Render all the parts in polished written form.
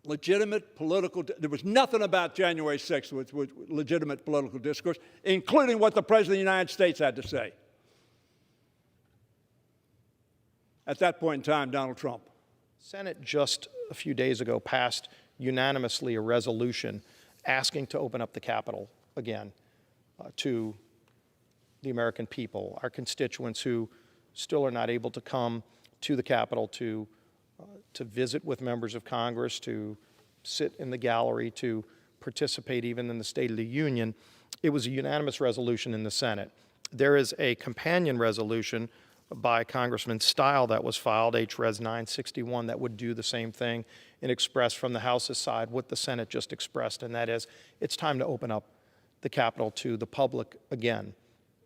legitimate political, there was nothing about January 6th which was legitimate political discourse, including what the President of the United States had to say. At that point in time, Donald Trump. Senate just a few days ago passed unanimously a resolution asking to open up the Capitol again to the American people, our constituents who still are not able to come to the Capitol to visit with members of Congress, to sit in the gallery, to participate even in the State of the Union. It was a unanimous resolution in the Senate. There is a companion resolution by Congressman Stile that was filed, H.Res. 961, that would do the same thing and express from the House's side what the Senate just expressed, and that is it's time to open up the Capitol to the public again.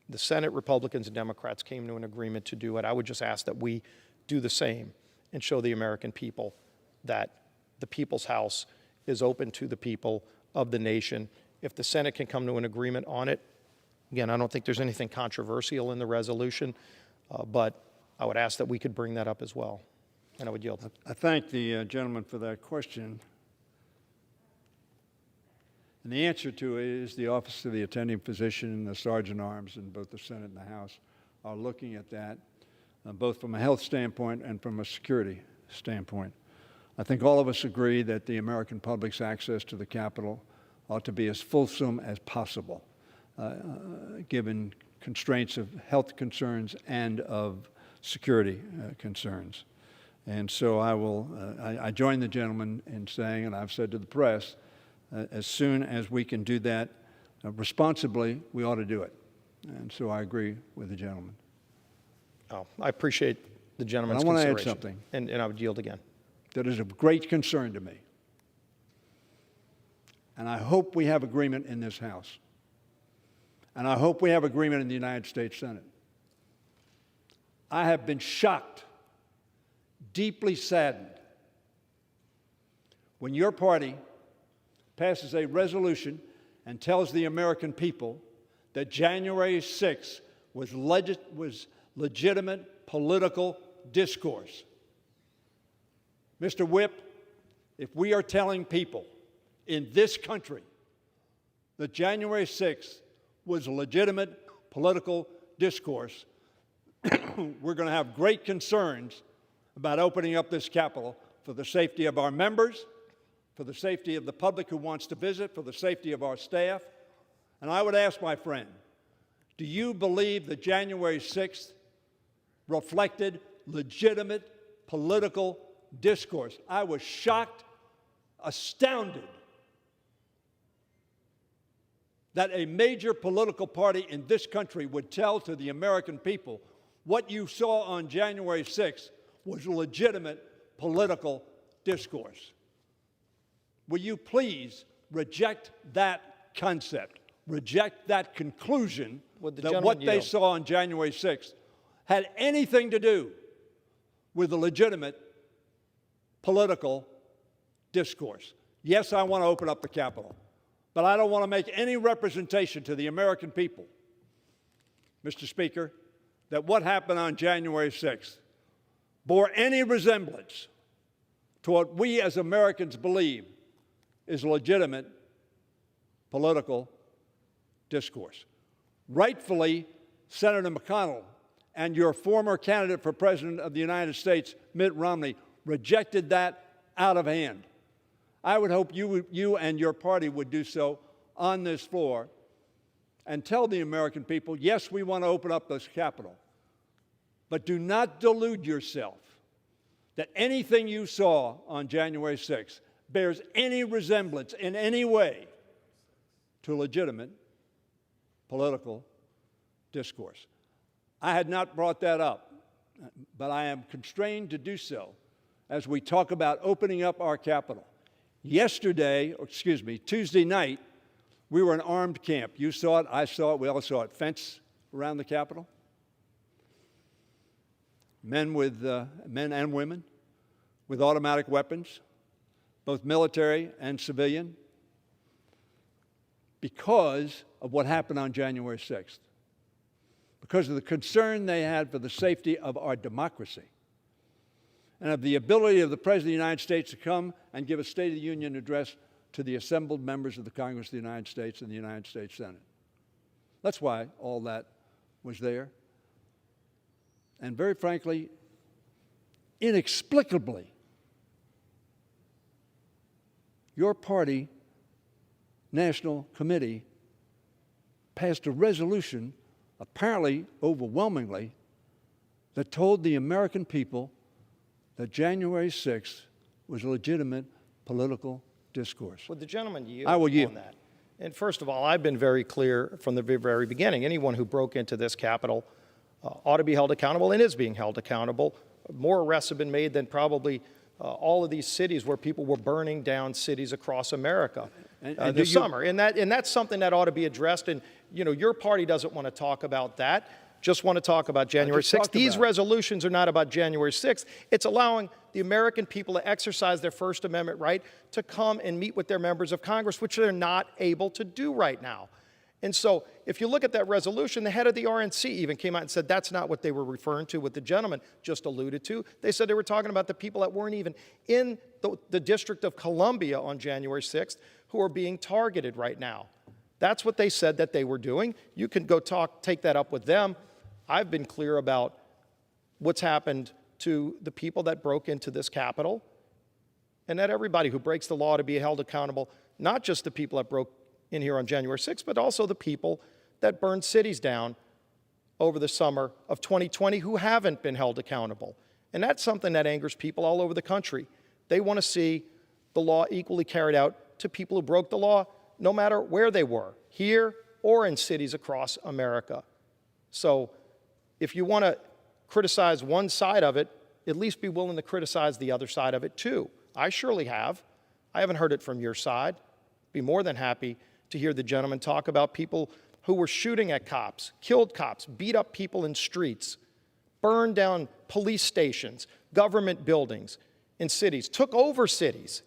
The Senate Republicans and Democrats came to an agreement to do it. I would just ask that we do the same and show the American people that the People's House is open to the people of the nation. If the Senate can come to an agreement on it, again, I don't think there's anything controversial in the resolution, but I would ask that we could bring that up as well, and I would yield. I thank the gentleman for that question. And the answer to it is the Office of the Attending Physician and the Sergeant at Arms in both the Senate and the House are looking at that, both from a health standpoint and from a security standpoint. I think all of us agree that the American public's access to the Capitol ought to be as fulsome as possible, given constraints of health concerns and of security concerns. And so I join the gentleman in saying, and I've said to the press, as soon as we can do that responsibly, we ought to do it. And so I agree with the gentleman. Oh, I appreciate the gentleman's consideration. I want to add something. And I would yield again. That is of great concern to me. And I hope we have agreement in this House. And I hope we have agreement in the United States Senate. I have been shocked, deeply saddened, when your party passes a resolution and tells the American people that January 6th was legitimate political discourse. Mr. Whip, if we are telling people in this country that January 6th was legitimate political discourse, we're going to have great concerns about opening up this Capitol for the safety of our members, for the safety of the public who wants to visit, for the safety of our staff. And I would ask my friend, do you believe that January 6th reflected legitimate political discourse? I was shocked, astounded that a major political party in this country would tell to the American people what you saw on January 6th was legitimate political discourse. Will you please reject that concept, reject that conclusion that what they saw on January 6th had anything to do with a legitimate political discourse? Yes, I want to open up the Capitol, but I don't want to make any representation to the American people, Mr. Speaker, that what happened on January 6th bore any resemblance to what we as Americans believe is legitimate political discourse. Rightfully, Senator McConnell and your former candidate for President of the United States, Mitt Romney, rejected that out of hand. I would hope you and your party would do so on this floor and tell the American people, yes, we want to open up this Capitol, but do not delude yourself that anything you saw on January 6th bears any resemblance in any way to legitimate political discourse. I had not brought that up, but I am constrained to do so as we talk about opening up our Capitol. Tuesday night, we were in armed camp. You saw it, I saw it, we all saw it. Fence around the Capitol. Men and women with automatic weapons, both military and civilian, because of what happened on January 6th, because of the concern they had for the safety of our democracy. and of the ability of the President of the United States to come and give a State of the Union address to the assembled members of the Congress of the United States and the United States Senate. That's why all that was there. And very frankly, inexplicably, your party National Committee passed a resolution, apparently overwhelmingly, that told the American people that January 6th was a legitimate political discourse. Would the gentleman yield I will yield on that? And first of all, I've been very clear from the very beginning. Anyone who broke into this Capitol ought to be held accountable and is being held accountable. More arrests have been made than probably all of these cities where people were burning down cities across America this summer. And that's something that ought to be addressed. And, you know, your party doesn't want to talk about that. Just want to talk about January 6th. These resolutions are not about January 6th. It's allowing the American people to exercise their First Amendment right to come and meet with their members of Congress, which they're not able to do right now. And so if you look at that resolution, the head of the RNC even came out and said that's not what they were referring to, what the gentleman just alluded to. They said they were talking about the people that weren't even in the District of Columbia on January 6th who are being targeted right now. That's what they said that they were doing. You can go take that up with them. I've been clear about what's happened to the people that broke into this Capitol, and that everybody who breaks the law to be held accountable, not just the people that broke in here on January 6th, but also the people that burned cities down over the summer of 2020 who haven't been held accountable. And that's something that angers people all over the country. They want to see the law equally carried out to people who broke the law, no matter where they were, here or in cities across America. So if you want to criticize one side of it, at least be willing to criticize the other side of it too. I surely have. I haven't heard it from your side. Be more than happy to hear the gentleman talk about people who were shooting at cops, killed cops, beat up people in streets, burned down police stations, government buildings in cities, took over cities,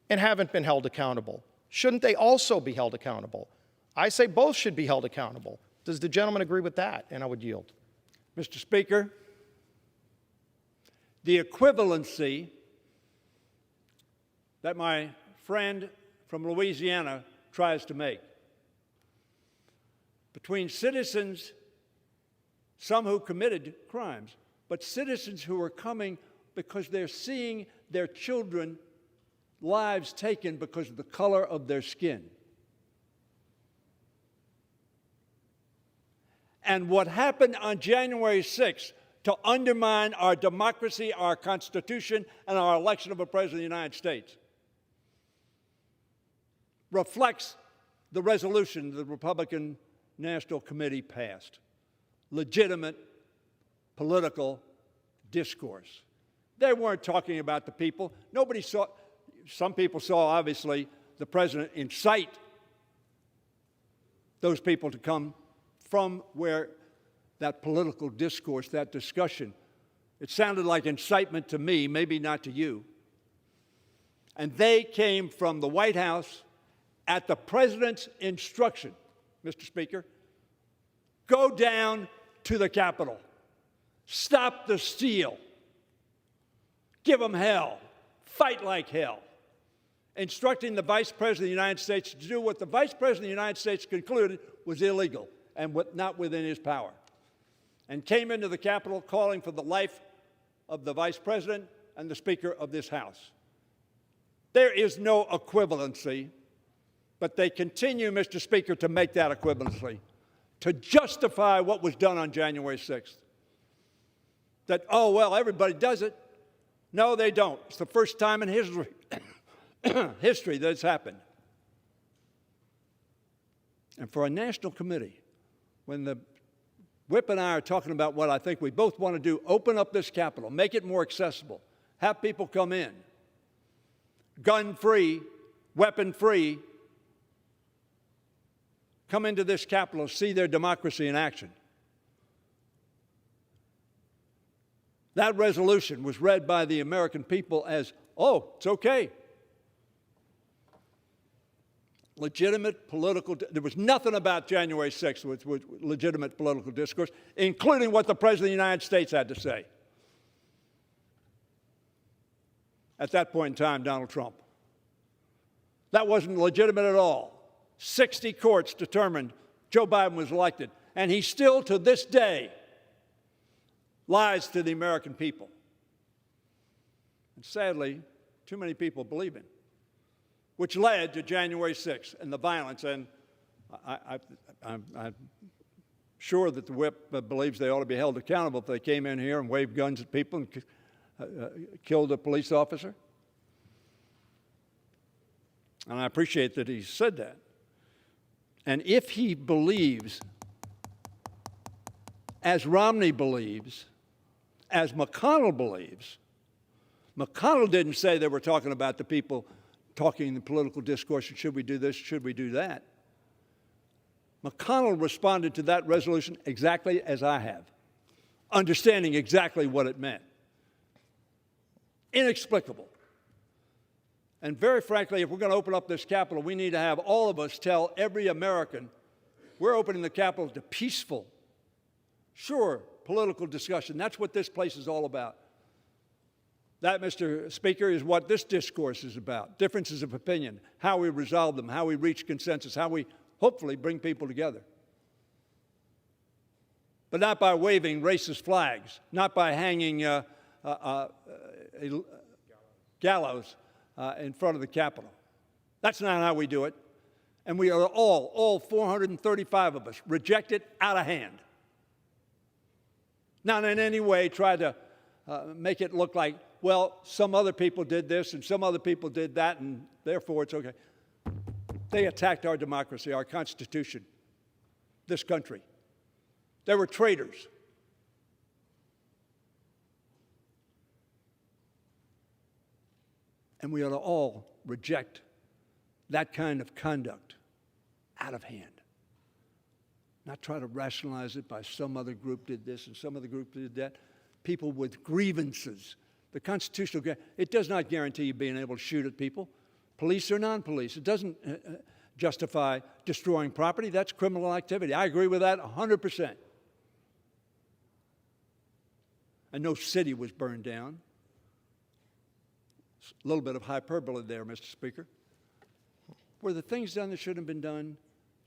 and haven't been held accountable. Shouldn't they also be held accountable? I say both should be held accountable. Does the gentleman agree with that? And I would yield. Mr. Speaker, the equivalency that my friend from Louisiana tries to make between citizens, some who committed crimes, but citizens who are coming because they're seeing their children's lives taken because of the color of their skin. And what happened on January 6th to undermine our democracy, our Constitution, and our election of a President of the United States reflects the resolution the Republican National Committee passed. Legitimate political discourse. They weren't talking about the people. Nobody saw, some people saw, obviously, the president incite those people to come from where that political discourse, that discussion, it sounded like incitement to me, maybe not to you. And they came from the White House at the president's instruction, Mr. Speaker. Go down to the Capitol. Stop the steal. Give them hell. Fight like hell. Instructing the Vice President of the United States to do what the Vice President of the United States concluded was illegal and not within his power. And came into the Capitol calling for the life of the Vice President and the Speaker of this House. There is no equivalency, but they continue, Mr. Speaker, to make that equivalency, to justify what was done on January 6th. That, oh, well, everybody does it. No, they don't. It's the first time in history, history that it's happened. And for a national committee, when the Whip and I are talking about what I think we both want to do, open up this Capitol, make it more accessible, have people come in, gun-free, weapon-free, come into this Capitol, see their democracy in action. That resolution was read by the American people as, oh, it's okay. Legitimate political, there was nothing about January 6th which was legitimate political discourse, including what the President of the United States had to say. at that point in time, Donald Trump. That wasn't legitimate at all. 60 courts determined Joe Biden was elected, and he still, to this day, lies to the American people. And sadly, too many people believe him, which led to January 6th and the violence. And I'm sure that the whip believes they ought to be held accountable if they came in here and waved guns at people and killed a police officer. And I appreciate that he said that. And if he believes, as Romney believes, as McConnell believes, McConnell didn't say they were talking about the people talking in the political discourse, and should we do this, should we do that? McConnell responded to that resolution exactly as I have, understanding exactly what it meant. Inexplicable. And very frankly, if we're going to open up this Capitol, we need to have all of us tell every American we're opening the Capitol to peaceful, sure, political discussion. That's what this place is all about. That, Mr. Speaker, is what this discourse is about. Differences of opinion, how we resolve them, how we reach consensus, how we hopefully bring people together. But not by waving racist flags, not by hanging gallows in front of the Capitol. That's not how we do it. And we are all 435 of us, reject it out of hand. Not in any way try to make it look like, well, some other people did this and some other people did that, and therefore it's okay. They attacked our democracy, our Constitution, this country. They were traitors. And we ought to all reject that kind of conduct out of hand. Not try to rationalize it by some other group did this and some other group did that. People with grievances. The constitutional, it does not guarantee you being able to shoot at people, police or non-police. It doesn't justify destroying property. That's criminal activity. I agree with that 100%. And no city was burned down. A little bit of hyperbole there, Mr. Speaker. Were the things done that shouldn't have been done?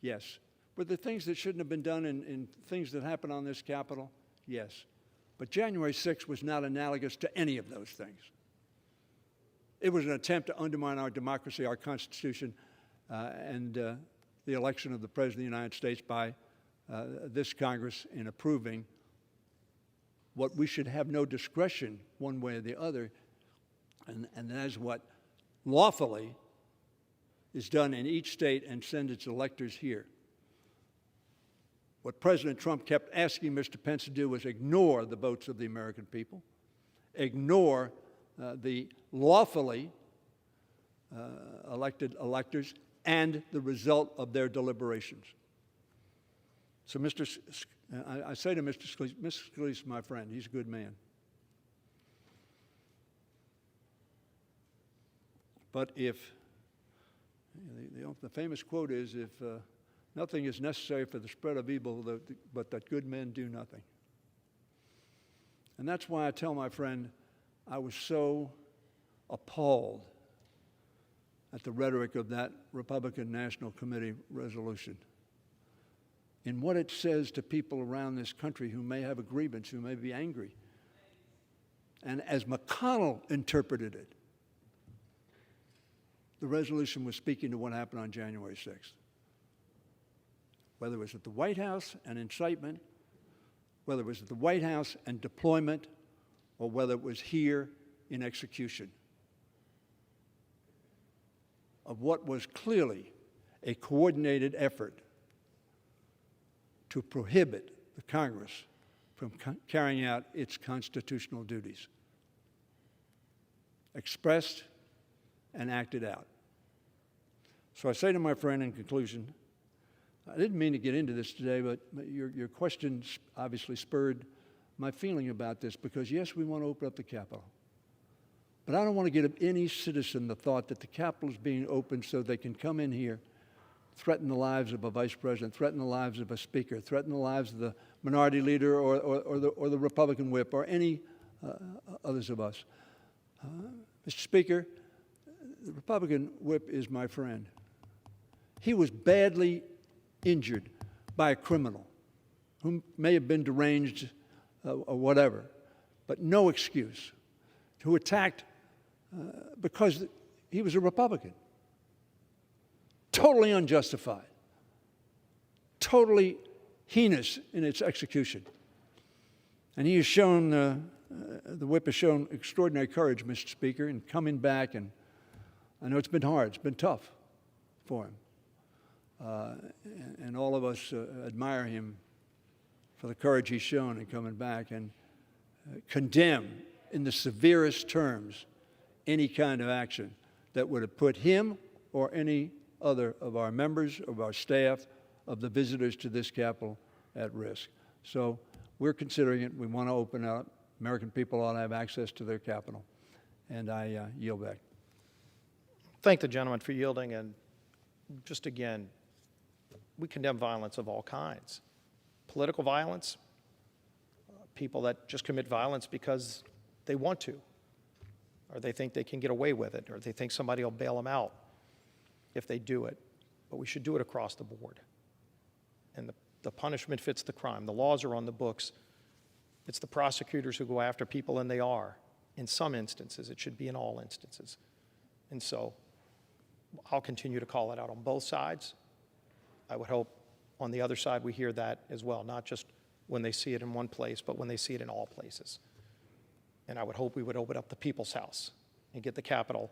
Yes. Were the things that shouldn't have been done in things that happened on this Capitol? Yes. But January 6th was not analogous to any of those things. It was an attempt to undermine our democracy, our Constitution, and the election of the President of the United States by this Congress in approving what we should have no discretion one way or the other, and that is what lawfully is done in each state and send its electors here. What President Trump kept asking Mr. Pence to do was ignore the votes of the American people, ignore the lawfully elected electors and the result of their deliberations. So I say to Mr. Scalise, Mr. Scalise, my friend, he's a good man. But if, the famous quote is, if nothing is necessary for the spread of evil, but that good men do nothing. And that's why I tell my friend, I was so appalled at the rhetoric of that Republican National Committee resolution, in what it says to people around this country who may have a grievance, who may be angry. And as McConnell interpreted it, the resolution was speaking to what happened on January 6th. Whether it was at the White House and incitement, whether it was at the White House and deployment, or whether it was here in execution of what was clearly a coordinated effort to prohibit the Congress from carrying out its constitutional duties, expressed and acted out. So I say to my friend in conclusion, I didn't mean to get into this today, but your question obviously spurred my feeling about this, because yes, we want to open up the Capitol. But I don't want to give any citizen the thought that the Capitol is being opened so they can come in here, threaten the lives of a vice president, threaten the lives of a speaker, threaten the lives of the minority leader or the Republican whip or any others of us. Mr. Speaker, the Republican whip is my friend. He was badly injured by a criminal who may have been deranged or whatever, but no excuse, who attacked because he was a Republican. Totally unjustified, totally heinous in its execution. And he has shown, the whip has shown extraordinary courage, Mr. Speaker, in coming back, and I know it's been hard, it's been tough for him. And all of us admire him for the courage he's shown in coming back and condemn in the severest terms any kind of action that would have put him or any other of our members, of our staff, of the visitors to this Capitol at risk. So we're considering it. We want to open up. American people ought to have access to their Capitol. And I yield back. Thank the gentleman for yielding. And just again, we condemn violence of all kinds. Political violence, people that just commit violence because they want to, or they think they can get away with it, or they think somebody will bail them out if they do it. But we should do it across the board. And the punishment fits the crime. The laws are on the books. It's the prosecutors who go after people, and they are. In some instances, it should be in all instances. And so I'll continue to call it out on both sides. I would hope on the other side we hear that as well, not just when they see it in one place, but when they see it in all places. And I would hope we would open up the People's House and get the Capitol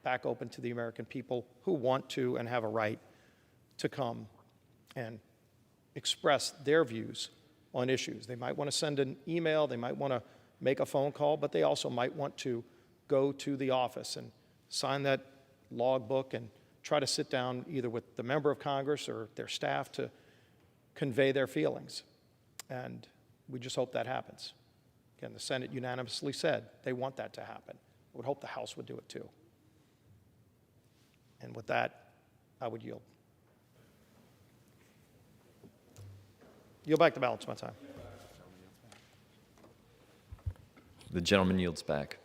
back open to the American people who want to and have a right to come and express their views on issues. They might want to send an email, they might want to make a phone call, but they also might want to go to the office and sign that logbook and try to sit down either with the member of Congress or their staff to convey their feelings. And we just hope that happens. Again, the Senate unanimously said they want that to happen. I would hope the House would do it too. And with that, I would yield. Yield back the balance of my time. The gentleman yields back.